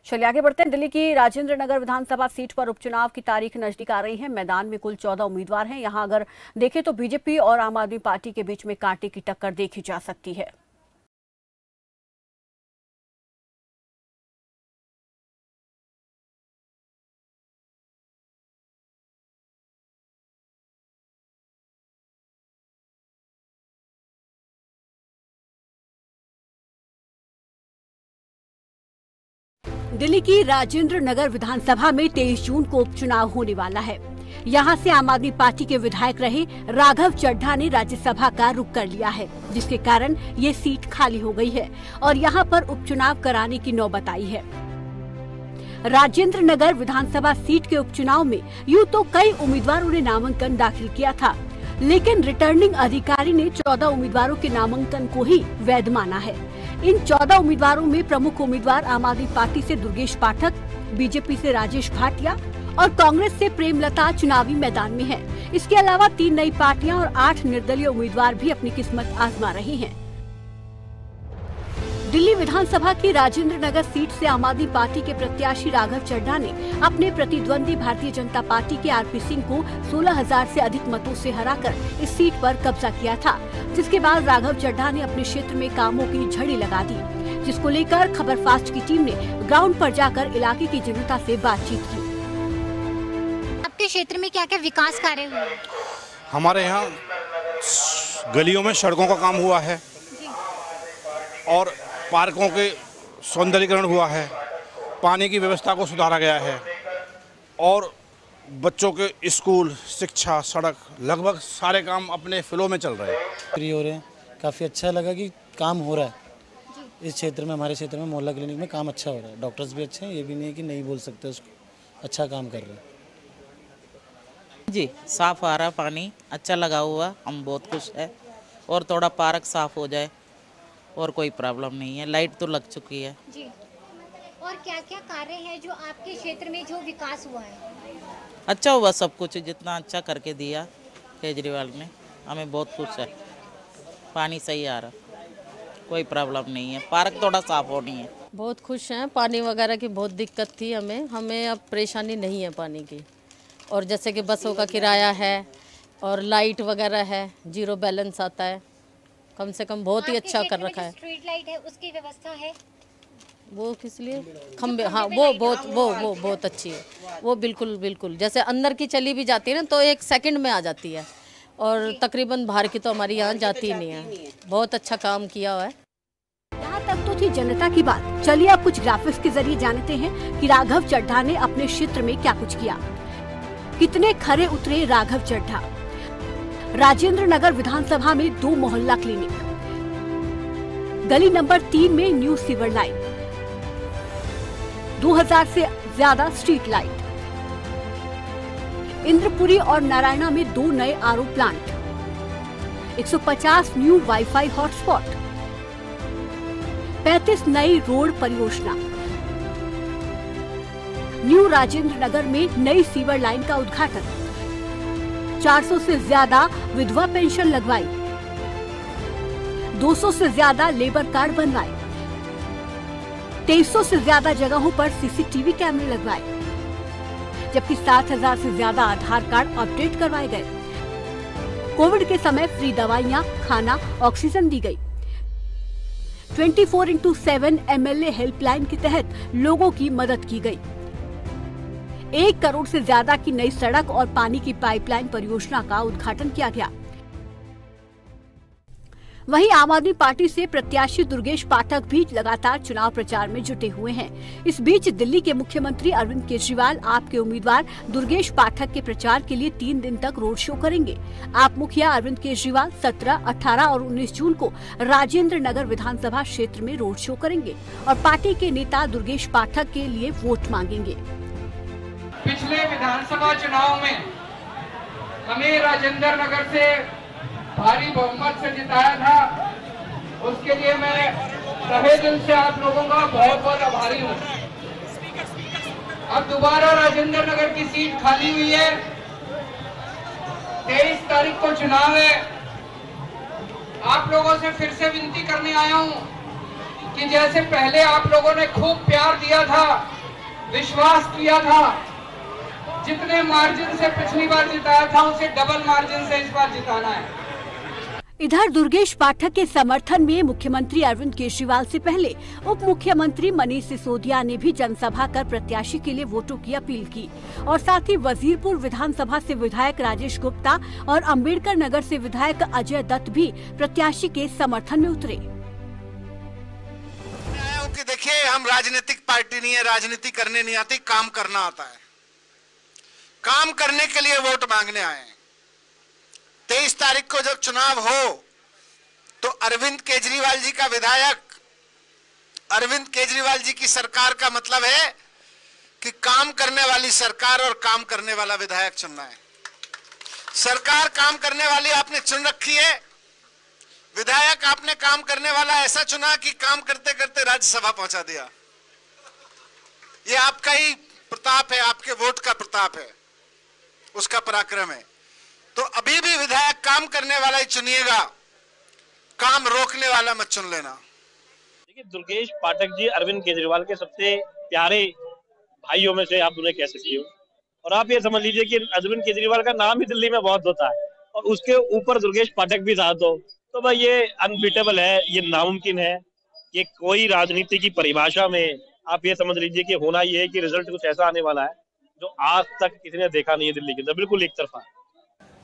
चलिए आगे बढ़ते हैं। दिल्ली की राजेंद्र नगर विधानसभा सीट पर उपचुनाव की तारीख नजदीक आ रही है। मैदान में कुल 14 उम्मीदवार हैं। यहां अगर देखें तो बीजेपी और आम आदमी पार्टी के बीच में कांटे की टक्कर देखी जा सकती है। दिल्ली की राजेंद्र नगर विधानसभा में 23 जून को उपचुनाव होने वाला है। यहां से आम आदमी पार्टी के विधायक रहे राघव चड्ढा ने राज्यसभा का रुख कर लिया है, जिसके कारण ये सीट खाली हो गई है और यहां पर उपचुनाव कराने की नौबत आई है। राजेंद्र नगर विधानसभा सीट के उपचुनाव में यूं तो कई उम्मीदवारों ने नामांकन दाखिल किया था, लेकिन रिटर्निंग अधिकारी ने 14 उम्मीदवारों के नामांकन को ही वैध माना है। इन 14 उम्मीदवारों में प्रमुख उम्मीदवार आम आदमी पार्टी से दुर्गेश पाठक, बीजेपी से राजेश भाटिया और कांग्रेस से प्रेमलता चुनावी मैदान में है। इसके अलावा 3 नई पार्टियां और 8 निर्दलीय उम्मीदवार भी अपनी किस्मत आजमा रही हैं। दिल्ली विधानसभा की राजेंद्र नगर सीट से आम आदमी पार्टी के प्रत्याशी राघव चड्ढा ने अपने प्रतिद्वंदी भारतीय जनता पार्टी के आरपी सिंह को 16,000 से अधिक मतों से हराकर इस सीट पर कब्जा किया था, जिसके बाद राघव चड्ढा ने अपने क्षेत्र में कामों की झड़ी लगा दी, जिसको लेकर खबर फास्ट की टीम ने ग्राउंड पर जाकर इलाके की जनता से बातचीत की। आपके क्षेत्र में क्या क्या विकास कार्य हुए? हमारे यहाँ गलियों में सड़कों का काम हुआ है और पार्कों के सौंदर्यीकरण हुआ है, पानी की व्यवस्था को सुधारा गया है और बच्चों के स्कूल, शिक्षा, सड़क लगभग सारे काम अपने फ्लो में चल रहे हैं। फ्री हो रहे हैं, काफ़ी अच्छा लगा कि काम हो रहा है इस क्षेत्र में। हमारे क्षेत्र में मोहल्ला क्लिनिक में काम अच्छा हो रहा है, डॉक्टर्स भी अच्छे हैं, ये भी नहीं है कि नहीं बोल सकते उसको, अच्छा काम कर रहे हैं जी। साफ आ रहा पानी, अच्छा लगा हुआ, हम बहुत खुश है और थोड़ा पार्क साफ हो जाए और कोई प्रॉब्लम नहीं है। लाइट तो लग चुकी है जी। और क्या क्या कार्य है जो आपके क्षेत्र में जो विकास हुआ है? अच्छा हुआ सब कुछ, जितना अच्छा करके दिया केजरीवाल ने, हमें बहुत खुश है। पानी सही आ रहा, कोई प्रॉब्लम नहीं है, पार्क थोड़ा साफ होनी है। बहुत खुश हैं। पानी वगैरह की बहुत दिक्कत थी हमें अब परेशानी नहीं है पानी की। और जैसे कि बसों का किराया है और लाइट वगैरह है, 0 बैलेंस आता है, कम से कम बहुत ही अच्छा कर रखा है। स्ट्रीट लाइट है उसकी व्यवस्था है वो किस लिए खंबे, हाँ वो बहुत अच्छी है। वो बिल्कुल जैसे अंदर की चली भी जाती है ना तो 1 सेकंड में आ जाती है और तकरीबन बाहर की तो हमारी यहाँ जाती ही नहीं है। बहुत अच्छा काम किया हुआ है। यहाँ तक तो थी जनता की बात। चलिए अब कुछ ग्राफिक्स के जरिए जानते हैं कि राघव चड्ढा ने अपने क्षेत्र में क्या कुछ किया। कितने खरे उतरे राघव चड्ढा। राजेंद्र नगर विधानसभा में 2 मोहल्ला क्लिनिक, गली नंबर 3 में न्यू सीवर लाइन, 2000 से ज्यादा स्ट्रीट लाइट, इंद्रपुरी और नारायणा में 2 नए RO plant, 150 new wifi hotspot, 35 नई रोड परियोजना, न्यू राजेंद्र नगर में नई सीवर लाइन का उद्घाटन, 400 से ज्यादा विधवा पेंशन लगवाई, 200 से ज्यादा लेबर कार्ड बनवाए, 2300 से ज्यादा जगहों पर सीसीटीवी कैमरे लगवाए, जबकि 7000 से ज्यादा आधार कार्ड अपडेट करवाए गए। कोविड के समय फ्री दवाइयां, खाना, ऑक्सीजन दी गई। 24x7 MLA हेल्पलाइन के तहत लोगों की मदद की गई। 1 करोड़ से ज्यादा की नई सड़क और पानी की पाइपलाइन परियोजना का उद्घाटन किया गया। वहीं आम आदमी पार्टी से प्रत्याशी दुर्गेश पाठक भी लगातार चुनाव प्रचार में जुटे हुए हैं। इस बीच दिल्ली के मुख्यमंत्री अरविंद केजरीवाल आप के उम्मीदवार दुर्गेश पाठक के प्रचार के लिए 3 दिन तक रोड शो करेंगे। आप मुखिया अरविंद केजरीवाल 17, 18 और 19 जून को राजेंद्र नगर विधानसभा क्षेत्र में रोड शो करेंगे और पार्टी के नेता दुर्गेश पाठक के लिए वोट मांगेंगे। पिछले विधानसभा चुनाव में हमें राजेंद्र नगर से भारी बहुमत से जिताया था, उसके लिए मैं तहे दिल से आप लोगों का बहुत बहुत आभारी हूँ। अब दोबारा राजेंद्र नगर की सीट खाली हुई है, 23 तारीख को चुनाव है। आप लोगों से फिर से विनती करने आया हूँ कि जैसे पहले आप लोगों ने खूब प्यार दिया था, विश्वास किया था, जितने मार्जिन से पिछली बार जिताया था उसे डबल मार्जिन से इस बार जिताना है। इधर दुर्गेश पाठक के समर्थन में मुख्यमंत्री अरविंद केजरीवाल से पहले उप मुख्यमंत्री मनीष सिसोदिया ने भी जनसभा कर प्रत्याशी के लिए वोटों की अपील की और साथ ही वजीरपुर विधानसभा से विधायक राजेश गुप्ता और अंबेडकर नगर से विधायक अजय दत्त भी प्रत्याशी के समर्थन में उतरे। कि देखिए, हम राजनीतिक पार्टी नहीं है, राजनीति करने नहीं आती, काम करना आता है। काम करने के लिए वोट मांगने आए हैं। 23 तारीख को जब चुनाव हो तो अरविंद केजरीवाल जी का विधायक, अरविंद केजरीवाल जी की सरकार का मतलब है कि काम करने वाली सरकार और काम करने वाला विधायक चुनना है। सरकार काम करने वाली आपने चुन रखी है, विधायक आपने काम करने वाला ऐसा चुना कि काम करते करते राज्यसभा पहुंचा दिया। ये आपका ही प्रताप है, आपके वोट का प्रताप है, उसका पराक्रम है। तो अभी भी विधायक काम करने वाला ही चुनिएगा, काम रोकने वाला मत चुन लेना। देखिए, दुर्गेश पाठक जी अरविंद केजरीवाल के सबसे प्यारे भाइयों में से आप उन्हें कह सकती हो, और आप ये समझ लीजिए कि अरविंद केजरीवाल का नाम ही दिल्ली में बहुत होता है और उसके ऊपर दुर्गेश पाठक भी साथ हो, तो भाई ये अनबीटेबल है, ये नामुमकिन है। ये कोई राजनीति की परिभाषा में आप ये समझ लीजिए कि होना ये है कि रिजल्ट कुछ ऐसा आने वाला है जो आज तक किसी ने देखा नहीं है दिल्ली के अंदर, बिल्कुल एक तरफा।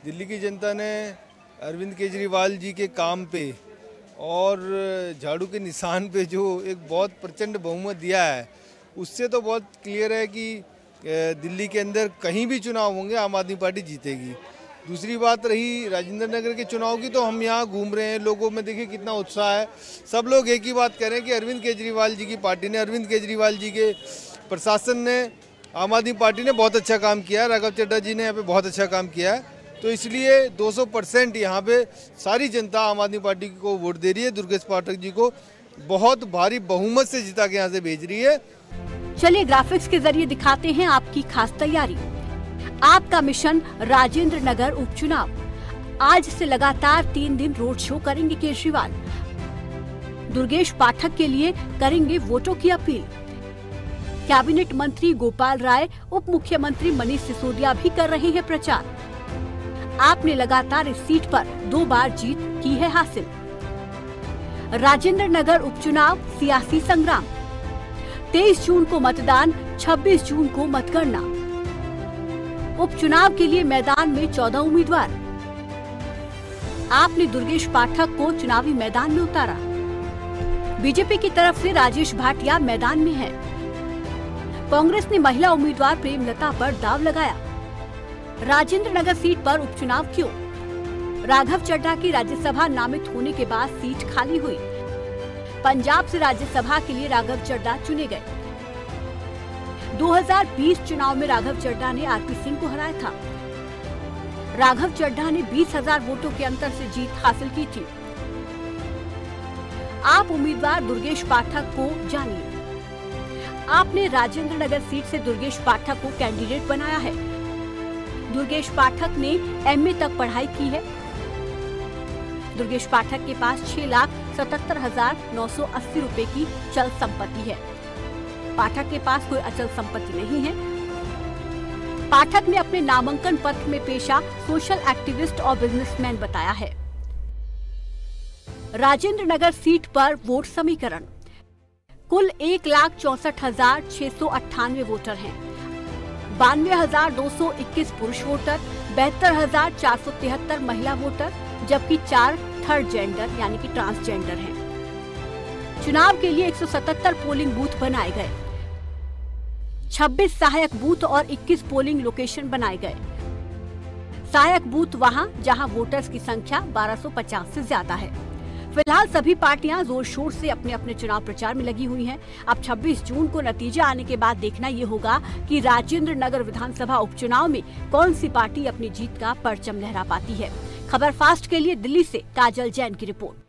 दिल्ली की जनता ने अरविंद केजरीवाल जी के काम पे और झाड़ू के निशान पे जो एक बहुत प्रचंड बहुमत दिया है, उससे तो बहुत क्लियर है कि दिल्ली के अंदर कहीं भी चुनाव होंगे आम आदमी पार्टी जीतेगी। दूसरी बात रही राजेंद्र नगर के चुनाव की, तो हम यहाँ घूम रहे हैं, लोगों में देखिए कितना उत्साह है। सब लोग एक ही बात कह रहे हैं कि अरविंद केजरीवाल जी की पार्टी ने, अरविंद केजरीवाल जी के प्रशासन ने, आम आदमी पार्टी ने बहुत अच्छा काम किया है। राघव चड्ढा जी ने यहाँ पे बहुत अच्छा काम किया है, तो इसलिए 200% यहाँ पे सारी जनता आम आदमी पार्टी को वोट दे रही है। दुर्गेश पाठक जी को बहुत भारी बहुमत से जिता के यहाँ से भेज रही है। चलिए ग्राफिक्स के जरिए दिखाते हैं आपकी खास तैयारी। आपका मिशन राजेंद्र नगर उपचुनाव। आज से लगातार 3 दिन रोड शो करेंगे केजरीवाल। दुर्गेश पाठक के लिए करेंगे वोटों की अपील। कैबिनेट मंत्री गोपाल राय, उप मुख्यमंत्री मनीष सिसोदिया भी कर रहे हैं प्रचार। आपने लगातार इस सीट पर 2 बार जीत की है हासिल। राजेंद्र नगर उपचुनाव सियासी संग्राम। 23 जून को मतदान, 26 जून को मतगणना। उपचुनाव के लिए मैदान में 14 उम्मीदवार। आपने दुर्गेश पाठक को चुनावी मैदान में उतारा। बीजेपी की तरफ से राजेश भाटिया मैदान में है। कांग्रेस ने महिला उम्मीदवार प्रेमलता पर दाव लगाया। राजेंद्र नगर सीट पर उपचुनाव क्यों? राघव चड्ढा की राज्यसभा नामित होने के बाद सीट खाली हुई। पंजाब से राज्यसभा के लिए राघव चड्ढा चुने गए। 2020 चुनाव में राघव चड्ढा ने आरपी सिंह को हराया था। राघव चड्ढा ने 20,000 वोटों के अंतर से जीत हासिल की थी। आप उम्मीदवार दुर्गेश पाठक को जानिए। आपने राजेंद्र नगर सीट से दुर्गेश पाठक को कैंडिडेट बनाया है। दुर्गेश पाठक ने एमए तक पढ़ाई की है। दुर्गेश पाठक के पास 6,77,980 रुपए की चल संपत्ति है। पाठक के पास कोई अचल संपत्ति नहीं है। पाठक ने अपने नामांकन पत्र में पेशा सोशल एक्टिविस्ट और बिजनेसमैन बताया है। राजेंद्र नगर सीट पर वोट समीकरण। कुल 1,64,698 वोटर हैं। 92,221 पुरुष वोटर, 72,473 महिला वोटर, जबकि 4 थर्ड जेंडर यानी कि ट्रांसजेंडर हैं। चुनाव के लिए 177 पोलिंग बूथ बनाए गए। 26 सहायक बूथ और 21 पोलिंग लोकेशन बनाए गए। सहायक बूथ वहां जहां वोटर्स की संख्या 1250 से ज्यादा है। फिलहाल सभी पार्टियां जोर शोर से अपने अपने चुनाव प्रचार में लगी हुई हैं। अब 26 जून को नतीजा आने के बाद देखना ये होगा कि राजेंद्र नगर विधानसभा उपचुनाव में कौन सी पार्टी अपनी जीत का परचम लहरा पाती है। खबर फास्ट के लिए दिल्ली से काजल जैन की रिपोर्ट।